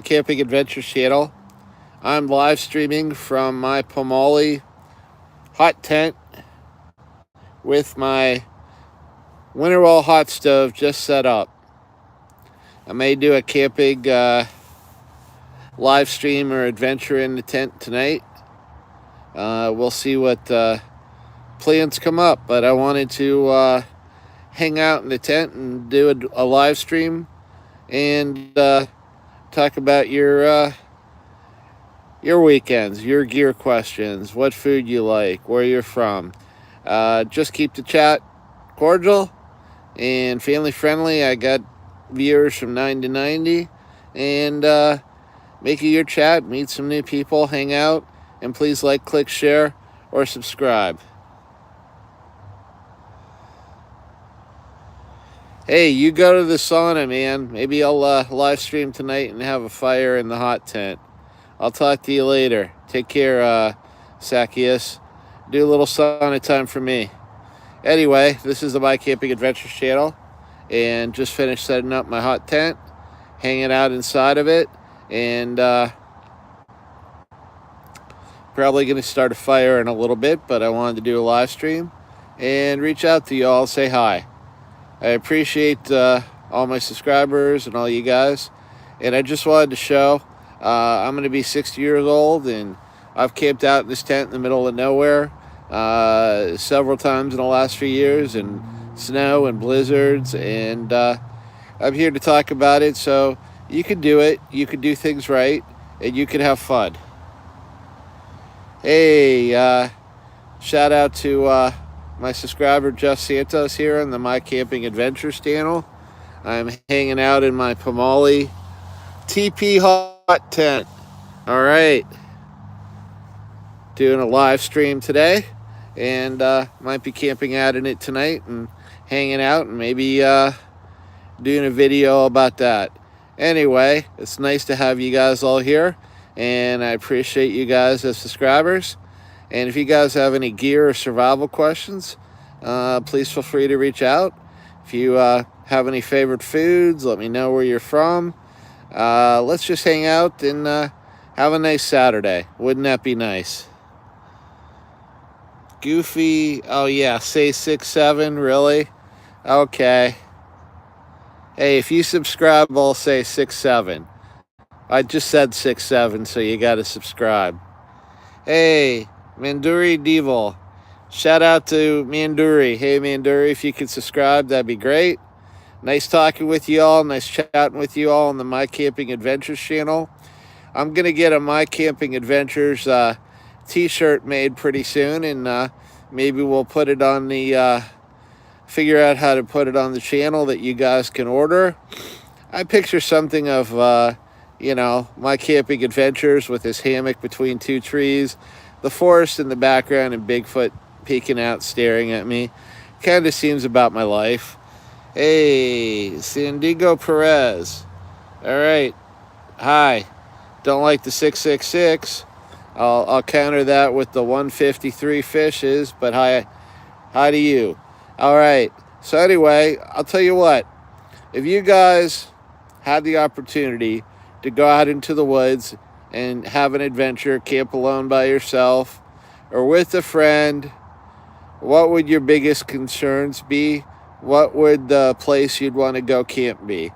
Camping Adventures channel. I'm live streaming from my Pomoly Hot tent with my winter wall hot stove just set up. I may do a camping live stream or adventure in the tent tonight. We'll see what plans come up, but I wanted to hang out in the tent and do a live stream and talk about your weekends, your gear questions, what food you like, where you're from. Just keep the chat cordial and family friendly. I got viewers from 9 to 90, and make it your chat, meet some new people, hang out, and please like, click, share, or subscribe. Hey, you go to the sauna, man. Maybe I'll live stream tonight and have a fire in the hot tent. I'll talk to you later. Take care, Zacchaeus. Do a little sauna time for me. Anyway, this is the My Camping Adventures channel, and just finished setting up my hot tent, hanging out inside of it, and probably going to start a fire in a little bit, but I wanted to do a live stream and reach out to you all, say hi. I appreciate all my subscribers and all you guys, and I just wanted to show I'm going to be 60 years old, and I've camped out in this tent in the middle of nowhere several times in the last few years, and snow and blizzards, and I'm here to talk about it. So you can do it, you can do things right, and you can have fun. Hey, shout out to my subscriber Jeff Santos here on the My Camping Adventures channel. I'm hanging out in my Pomoly TP Hot tent. All right, doing a live stream today, and might be camping out in it tonight and hanging out, and maybe doing a video about that. Anyway, it's nice to have you guys all here, and I appreciate you guys as subscribers. And if you guys have any gear or survival questions, please feel free to reach out. If you have any favorite foods, let me know where you're from. Let's just hang out and have a nice Saturday. Wouldn't that be nice? Goofy, oh yeah, say 6'7", really? Okay. Hey, if you subscribe, I'll say 6'7". I just said 6'7", so you gotta subscribe. Hey, Manduri Devil. Shout out to Manduri. Hey, Manduri, if you could subscribe, that'd be great. Nice talking with you all. Nice chatting with you all on the My Camping Adventures channel. I'm going to get a My Camping Adventures t-shirt made pretty soon, and maybe we'll put it on the, figure out how to put it on the channel that you guys can order. I picture something of, My Camping Adventures with his hammock between two trees, the forest in the background, and Bigfoot peeking out, staring at me. Kind of seems about my life. Hey, Sandigo Perez. All right. Hi. Don't like the 666. I'll counter that with the 153 fishes, but hi to you. All right. So anyway, I'll tell you what. If you guys had the opportunity to go out into the woods and have an adventure, camp alone by yourself or with a friend, what would your biggest concerns be? What would the place you'd want to go camp be?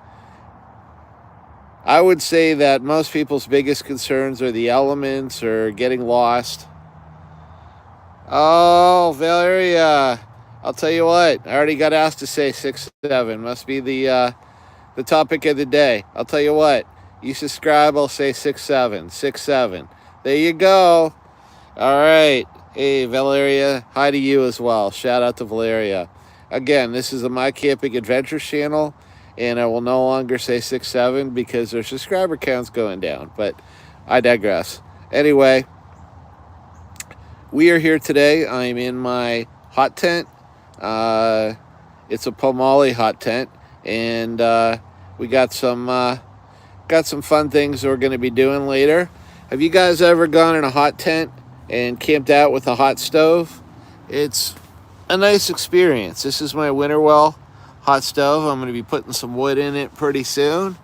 I would say that most people's biggest concerns are the elements or getting lost. Oh, Valeria, I'll tell you what, I already got asked to say 6'7". Must be the topic of the day. I'll tell you what, you subscribe, I'll say 6'7", 6'7". There you go. All right. Hey, Valeria, hi to you as well. Shout out to Valeria. Again, this is the My Camping Adventures channel, and I will no longer say 6'7" because their subscriber count's going down, but I digress. Anyway, we are here today. I'm in my hot tent. It's a Pomoly Hot tent, and we got some fun things we're going to be doing later. Have you guys ever gone in a hot tent and camped out with a hot stove? It's a nice experience. This is my Winterwell hot stove. I'm going to be putting some wood in it pretty soon.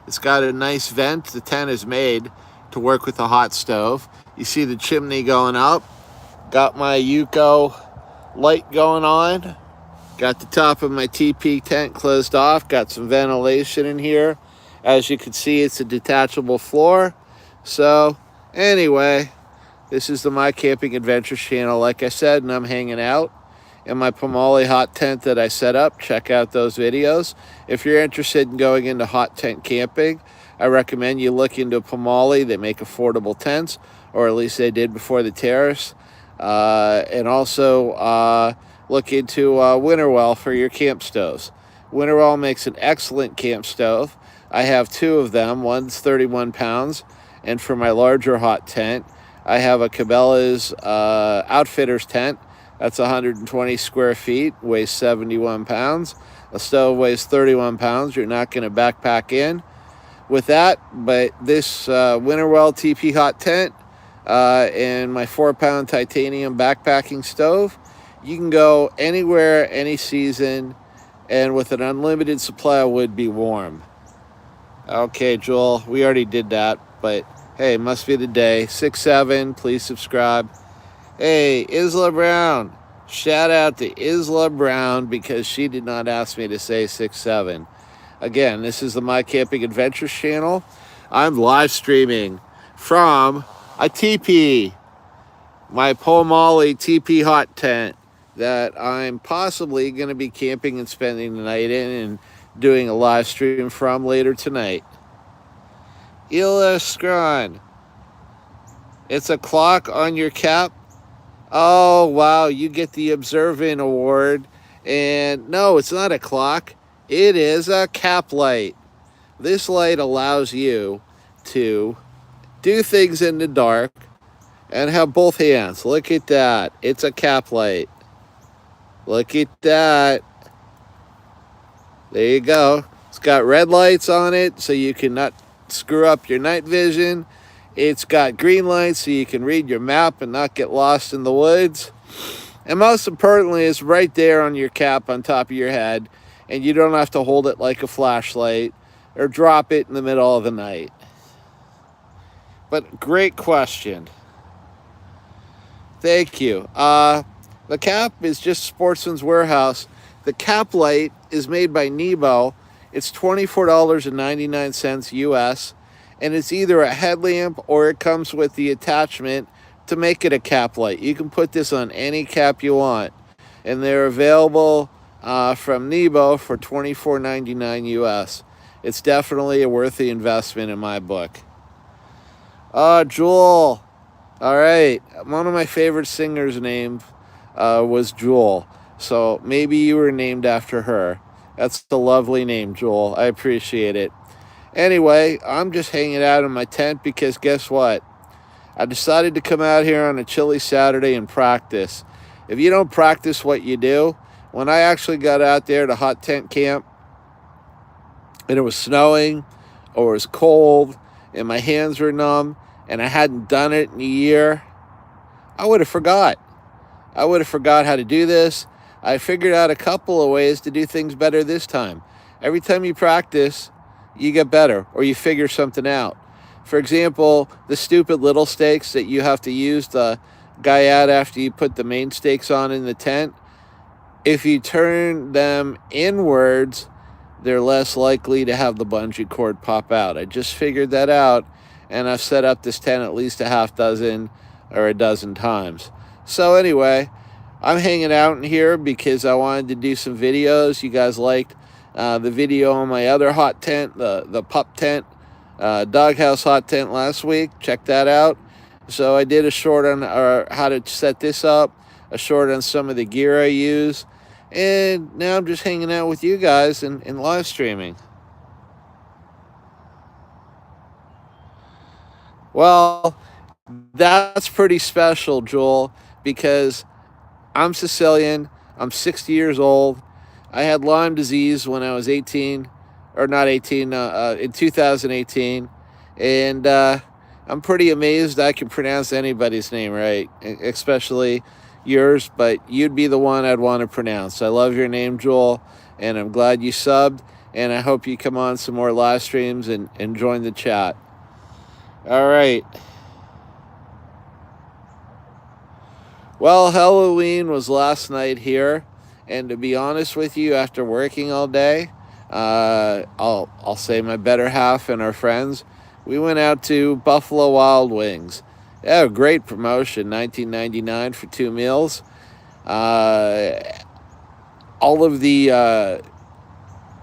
It's got a nice vent. The tent is made to work with a hot stove. You see the chimney going up. Got my Yuko light going on. Got the top of my TP tent closed off. Got some ventilation in here. As you can see, it's a detachable floor. So anyway, this is the My Camping Adventures channel, like I said, and I'm hanging out in my Pomoly Hot tent that I set up. Check out those videos. If you're interested in going into hot tent camping, I recommend you look into Pomoly. They make affordable tents, or at least they did before the tariffs. And also look into Winterwell for your camp stoves. Winterwell makes an excellent camp stove. I have two of them. One's 31 pounds. And for my larger hot tent, I have a Cabela's Outfitters tent. That's 120 square feet, weighs 71 pounds. A stove weighs 31 pounds. You're not going to backpack in with that. But this Winterwell TP hot tent and my 4-pound titanium backpacking stove, you can go anywhere, any season, and with an unlimited supply of wood, be warm. Okay, Joel, we already did that, but hey, must be the day. 6'7", please subscribe. Hey, Isla Brown. Shout out to Isla Brown because she did not ask me to say 6'7". Again, this is the My Camping Adventures channel. I'm live streaming from a teepee, my Pomoly TP hot tent that I'm possibly going to be camping and spending the night in and doing a live stream from later tonight. Ila Scron. It's a clock on your cap. Oh, wow, you get the Observant Award. And no, it's not a clock. It is a cap light. This light allows you to do things in the dark and have both hands. Look at that. It's a cap light. Look at that. There you go. It's got red lights on it so you can not screw up your night vision. It's got green lights so you can read your map and not get lost in the woods. And most importantly, it's right there on your cap on top of your head, and you don't have to hold it like a flashlight or drop it in the middle of the night. But great question. Thank you. The cap is just Sportsman's Warehouse. The cap light is made by Nebo. It's $24.99 US. And it's either a headlamp or it comes with the attachment to make it a cap light. You can put this on any cap you want. And they're available from Nebo for $24.99 US. It's definitely a worthy investment in my book. Jewel. All right. One of my favorite singers' names was Jewel. So maybe you were named after her. That's a lovely name, Jewel. I appreciate it. Anyway, I'm just hanging out in my tent because guess what? I decided to come out here on a chilly Saturday and practice. If you don't practice what you do, when I actually got out there to hot tent camp and it was snowing or it was cold and my hands were numb and I hadn't done it in a year, I would have forgot. I would have forgot how to do this. I figured out a couple of ways to do things better this time. Every time you practice, you get better or you figure something out. For example, the stupid little stakes that you have to use to guy out after you put the main stakes on in the tent, if you turn them inwards, they're less likely to have the bungee cord pop out. I just figured that out, and I've set up this tent at least a half dozen or a dozen times. So anyway, I'm hanging out in here because I wanted to do some videos. You guys liked the video on my other hot tent, the pup tent, doghouse hot tent last week. Check that out. So I did a short on how to set this up, a short on some of the gear I use, and now I'm just hanging out with you guys and live streaming. Well, that's pretty special, Joel, because I'm Sicilian, I'm 60 years old, I had Lyme disease when I was 18, or not 18, in 2018, and I'm pretty amazed I can pronounce anybody's name right, especially yours, but you'd be the one I'd want to pronounce. I love your name, Joel, and I'm glad you subbed, and I hope you come on some more live streams and join the chat. All right. Well, Halloween was last night here, and to be honest with you, after working all day, I'll say my better half and our friends, we went out to Buffalo Wild Wings. Yeah, great promotion, $19.99 for 2 meals. Uh, all of the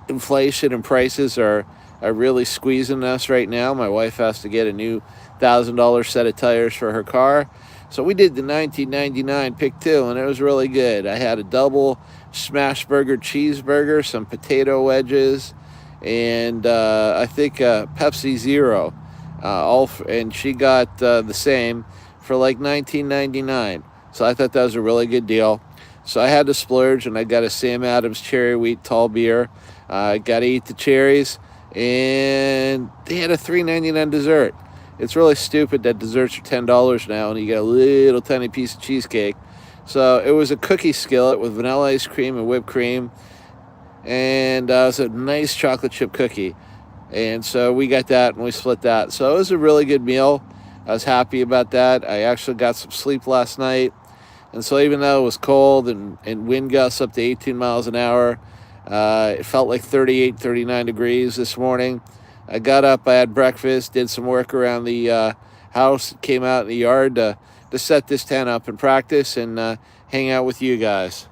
inflation and prices are really squeezing us right now. My wife has to get a new $1,000 set of tires for her car. So we did the 1999 pick two, and it was really good. I had a double smash burger cheeseburger, some potato wedges, and I think Pepsi Zero. And she got the same for like 19.99. So I thought that was a really good deal. So I had to splurge, and I got a Sam Adams cherry wheat tall beer. I got to eat the cherries, and they had a $3.99 dessert. It's really stupid that desserts are $10 now, and you get a little tiny piece of cheesecake. So it was a cookie skillet with vanilla ice cream and whipped cream, and it was a nice chocolate chip cookie. And so we got that, and we split that. So it was a really good meal. I was happy about that. I actually got some sleep last night. And so even though it was cold and wind gusts up to 18 miles an hour, it felt like 38, 39 degrees this morning. I got up, I had breakfast, did some work around the house, came out in the yard to set this tent up and practice and hang out with you guys.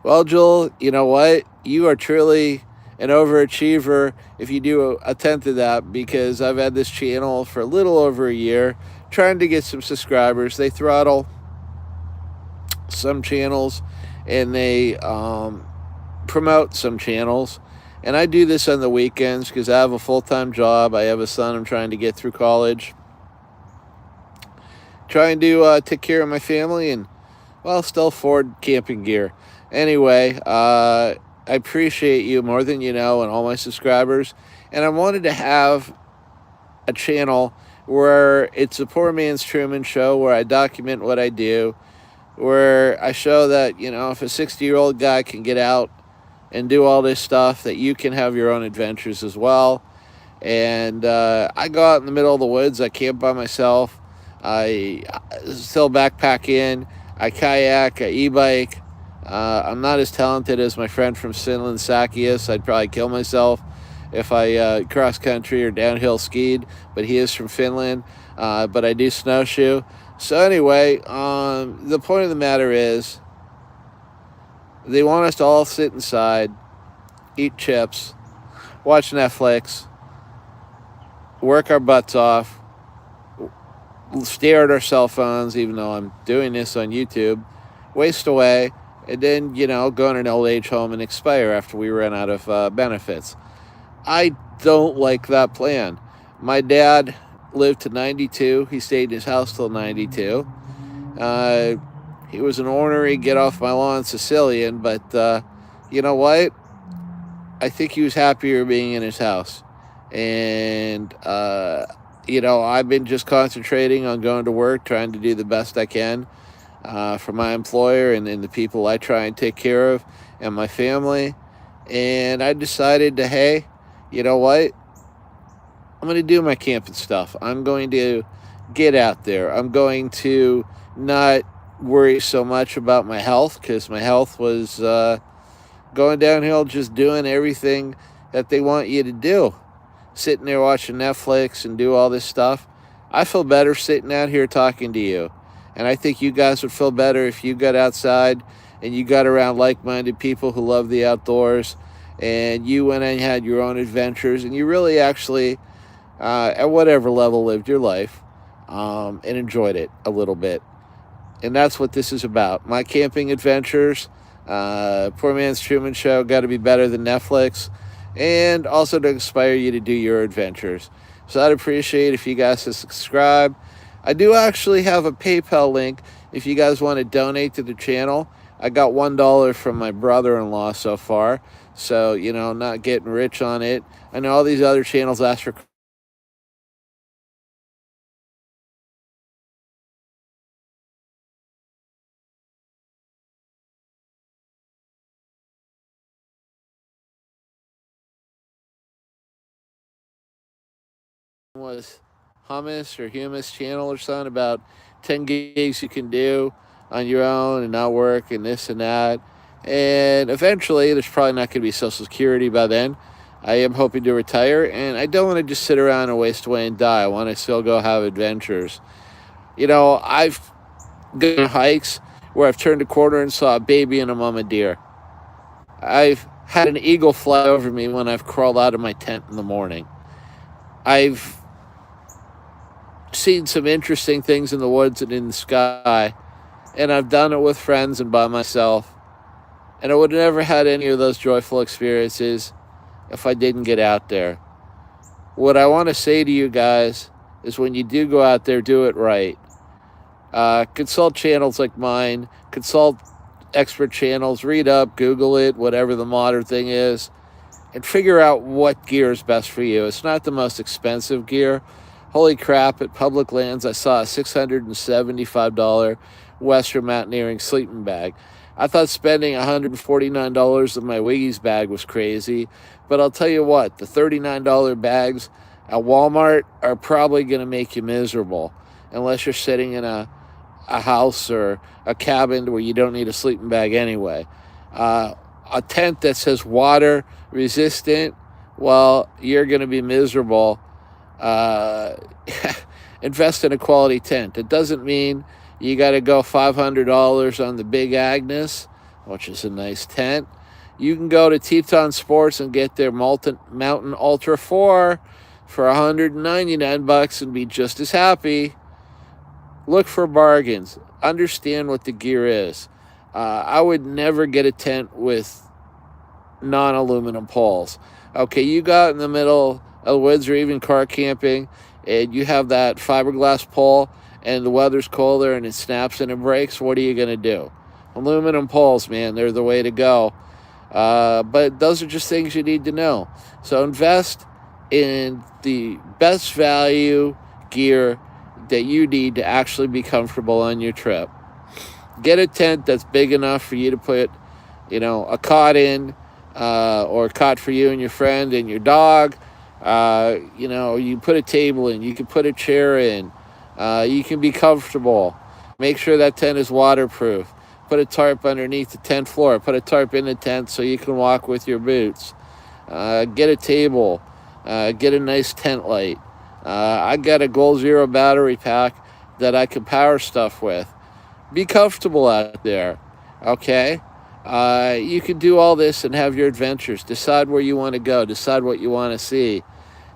Well, Joel, you know what? You are truly an overachiever if you do a tenth of that, because I've had this channel for a little over a year trying to get some subscribers. They throttle some channels and they promote some channels. And I do this on the weekends because I have a full-time job. I have a son I'm trying to get through college. Trying to take care of my family and, well, still afford camping gear. Anyway, I appreciate you more than you know and all my subscribers. And I wanted to have a channel where it's a poor man's Truman Show, where I document what I do, where I show that, you know, if a 60-year-old guy can get out and do all this stuff, that you can have your own adventures as well. And I go out in the middle of the woods. I camp by myself. I still backpack in. I kayak. I e-bike. I'm not as talented as my friend from Finland, Sakias. I'd probably kill myself if I cross country or downhill skied, but he is from Finland. But I do snowshoe. So anyway, the point of the matter is, they want us to all sit inside, eat chips, watch Netflix, work our butts off, stare at our cell phones, even though I'm doing this on YouTube, waste away, and then, you know, go in an old age home and expire after we run out of benefits. I don't like that plan. My dad lived to 92. He stayed in his house till 92. He was an ornery, get off my lawn Sicilian, but you know what? I think he was happier being in his house. And, you know, I've been just concentrating on going to work, trying to do the best I can for my employer and the people I try and take care of and my family. And I decided to, hey, you know what? I'm going to do my camping stuff. I'm going to get out there. I'm going to not worry so much about my health, because my health was going downhill just doing everything that they want you to do. Sitting there watching Netflix and do all this stuff. I feel better sitting out here talking to you. And I think you guys would feel better if you got outside and you got around like-minded people who love the outdoors, and you went and had your own adventures, and you really actually, at whatever level, lived your life and enjoyed it a little bit. And that's what this is about. My camping adventures. Poor Man's Truman Show, got to be better than Netflix. And also to inspire you to do your adventures. So I'd appreciate if you guys would subscribe. I do actually have a PayPal link if you guys want to donate to the channel. I got $1 from my brother-in-law so far. So, you know, not getting rich on it. I know all these other channels ask for was hummus or humus channel or something about 10 gigs you can do on your own and not work and this and that. And eventually, there's probably not going to be Social Security by then. I am hoping to retire, and I don't want to just sit around and waste away and die. I want to still go have adventures. I've gone on hikes where I've turned a corner and saw a baby and a mama deer. I've had an eagle fly over me when I've crawled out of my tent in the morning. I've seen some interesting things in the woods and in the sky, and I've done it with friends and by myself. And I would have never had any of those joyful experiences if I didn't get out there. What I want to say to you guys is when you do go out there, do it right. Consult channels like mine, consult expert channels, read up, Google it, whatever the modern thing is, and figure out what gear is best for you. It's not the most expensive gear. Holy crap, at public lands, I saw a $675 Western Mountaineering sleeping bag. I thought spending $149 on my Wiggies bag was crazy, but I'll tell you what, the $39 bags at Walmart are probably going to make you miserable unless you're sitting in a house or a cabin where you don't need a sleeping bag anyway. A tent that says water resistant, well, you're going to be miserable. Invest in a quality tent. It doesn't mean you got to go $500 on the Big Agnes, which is a nice tent. You can go to Teton Sports and get their Mountain Ultra 4 for $199 and be just as happy. Look for bargains. Understand what the gear is. I would never get a tent with non-aluminum poles. Okay, you go out in the middle of the woods or even car camping, and you have that fiberglass pole, and the weather's colder and it snaps and it breaks. What are you going to do? Aluminum poles, man, they're the way to go. But those are just things you need to know. So invest in the best value gear that you need to actually be comfortable on your trip. Get a tent that's big enough for you to put, a cot in, or a cot for you and your friend and your dog. You put a table in, you can put a chair in, you can be comfortable. Make sure that tent is waterproof. Put a tarp underneath the tent floor. Put a tarp in the tent so you can walk with your boots. Get a table. Get a nice tent light. I got a Goal Zero battery pack that I can power stuff with. Be comfortable out there, okay? You can do all this and have your adventures. Decide where you want to go. Decide what you want to see.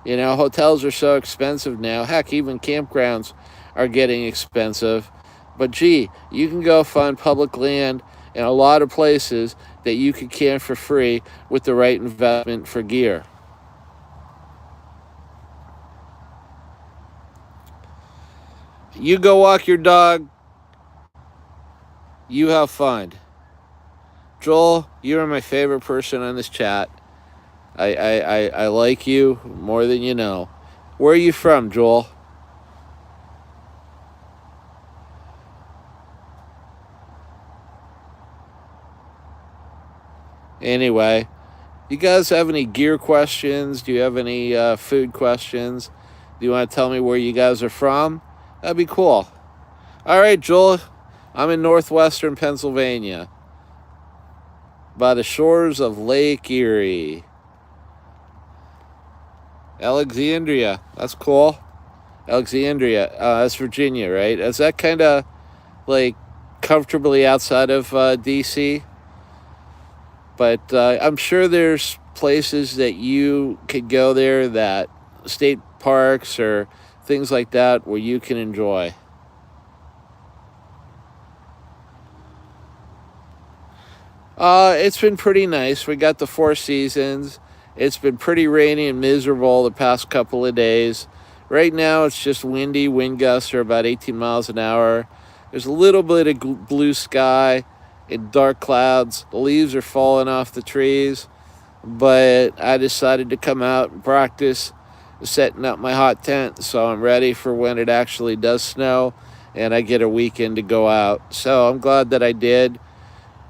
Hotels are so expensive now. Heck, even campgrounds are getting expensive. But gee, you can go find public land in a lot of places that you can camp for free with the right investment for gear. You go walk your dog. You have fun. Joel, you are my favorite person on this chat. I like you more than you know. Where are you from, Joel? Anyway, you guys have any gear questions? Do you have any food questions? Do you want to tell me where you guys are from? That'd be cool. All right, Joel. I'm in northwestern Pennsylvania, by the shores of Lake Erie. Alexandria. That's cool. Alexandria. That's Virginia, right? Is that kind of like comfortably outside of D.C.? But I'm sure there's places that you could go there, that state parks or things like that, where you can enjoy. It's been pretty nice. We got the 4 seasons. It's been pretty rainy and miserable the past couple of days. Right now it's just windy. Wind gusts are about 18 miles an hour. There's a little bit of blue sky and dark clouds. The leaves are falling off the trees. But I decided to come out and practice setting up my hot tent, so I'm ready for when it actually does snow and I get a weekend to go out. So I'm glad that I did.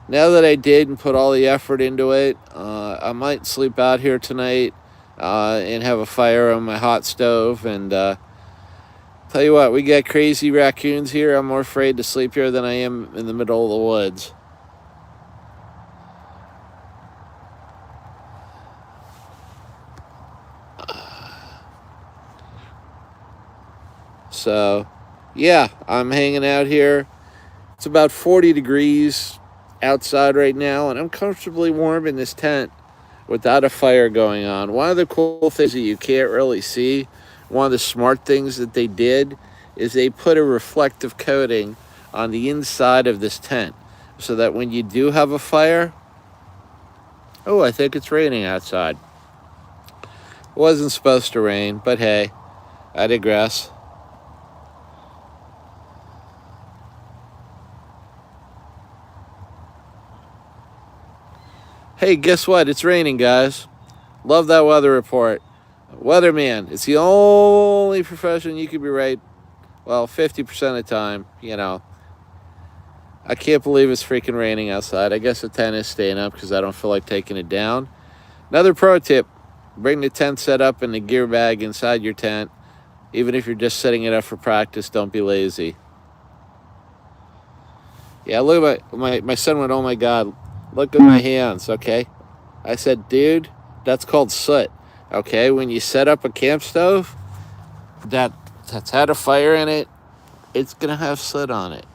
Now that I did and put all the effort into it, I might sleep out here tonight. and have a fire on my hot stove. And tell you what, we got crazy raccoons here. I'm more afraid to sleep here than I am in the middle of the woods. So, yeah, I'm hanging out here. It's about 40 degrees outside right now, and I'm comfortably warm in this tent without a fire going on. One of the cool things that you can't really see, one of the smart things that they did, is they put a reflective coating on the inside of this tent so that when you do have a fire, oh, I think it's raining outside. It wasn't supposed to rain, but hey, I digress. Hey, guess what? It's raining, guys. Love that weather report. Weatherman, it's the only profession you could be right, well, 50% of the time, you know. I can't believe it's freaking raining outside. I guess the tent is staying up because I don't feel like taking it down. Another pro tip, bring the tent set up in the gear bag inside your tent. Even if you're just setting it up for practice, don't be lazy. Yeah, look at my son went, oh my God, look at my hands, okay? I said, dude, that's called soot, okay? When you set up a camp stove that's had a fire in it, it's going to have soot on it.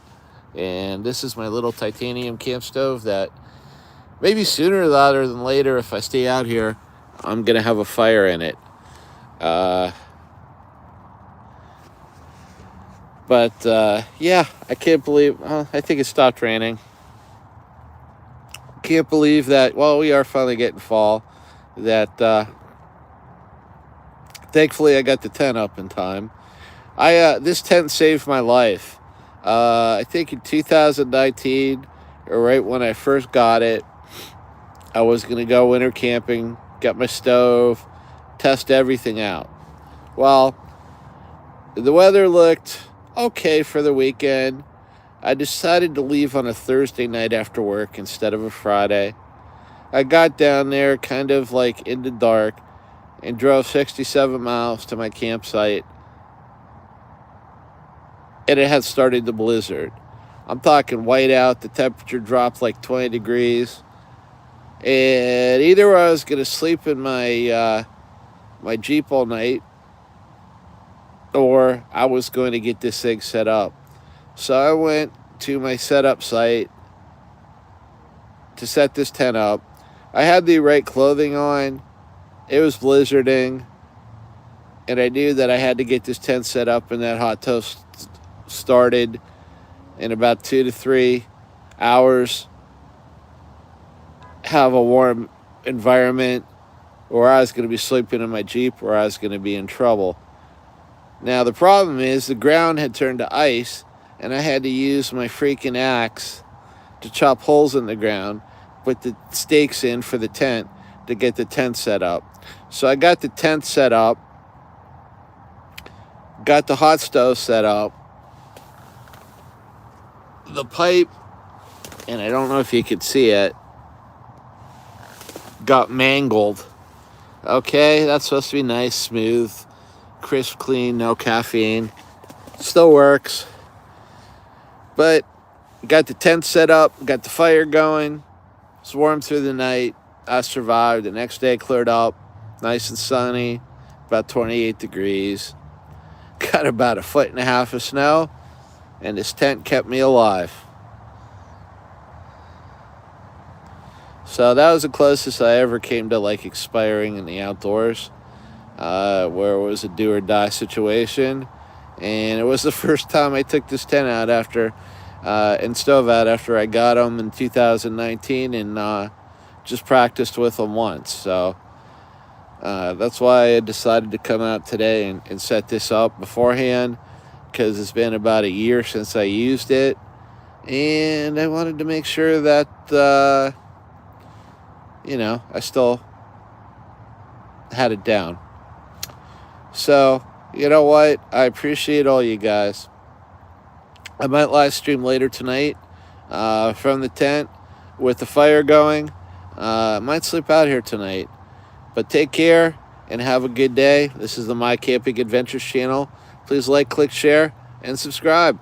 And this is my little titanium camp stove that maybe sooner rather than later, if I stay out here, I'm going to have a fire in it. Yeah, I can't believe, I think it stopped raining. Can't believe that, well, we are finally getting fall, that thankfully I got the tent up in time. This tent saved my life. I think in 2019, or right when I first got it, I was going to go winter camping, get my stove, test everything out. Well, the weather looked okay for the weekend. I decided to leave on a Thursday night after work instead of a Friday. I got down there kind of like in the dark and drove 67 miles to my campsite. And it had started to blizzard. I'm talking white out. The temperature dropped like 20 degrees. And either I was going to sleep in my Jeep all night, or I was going to get this thing set up. So I went to my setup site to set this tent up. I had the right clothing on. It was blizzarding. And I knew that I had to get this tent set up and that hot toast started in about 2 to 3 hours. Have a warm environment, or I was going to be sleeping in my Jeep, or I was going to be in trouble. Now, the problem is the ground had turned to ice, and I had to use my freaking axe to chop holes in the ground, put the stakes in for the tent to get the tent set up. So I got the tent set up, got the hot stove set up, the pipe, and I don't know if you could see it, got mangled. Okay, that's supposed to be nice, smooth, crisp, clean, no caffeine. Still works. But got the tent set up, got the fire going. It's warm through the night. I survived. The next day cleared up, nice and sunny, about 28 degrees. Got about 1.5 feet of snow, and this tent kept me alive. So that was the closest I ever came to like expiring in the outdoors, where it was a do or die situation. And it was the first time I took this tent out and stove out after I got them in 2019 and just practiced with them once. So that's why I decided to come out today and set this up beforehand, because it's been about a year since I used it. And I wanted to make sure that, I still had it down. So, you know what? I appreciate all you guys. I might live stream later tonight from the tent with the fire going. I might sleep out here tonight. But take care. and have a good day. This is the My Camping Adventures channel. Please like, click, share, and subscribe.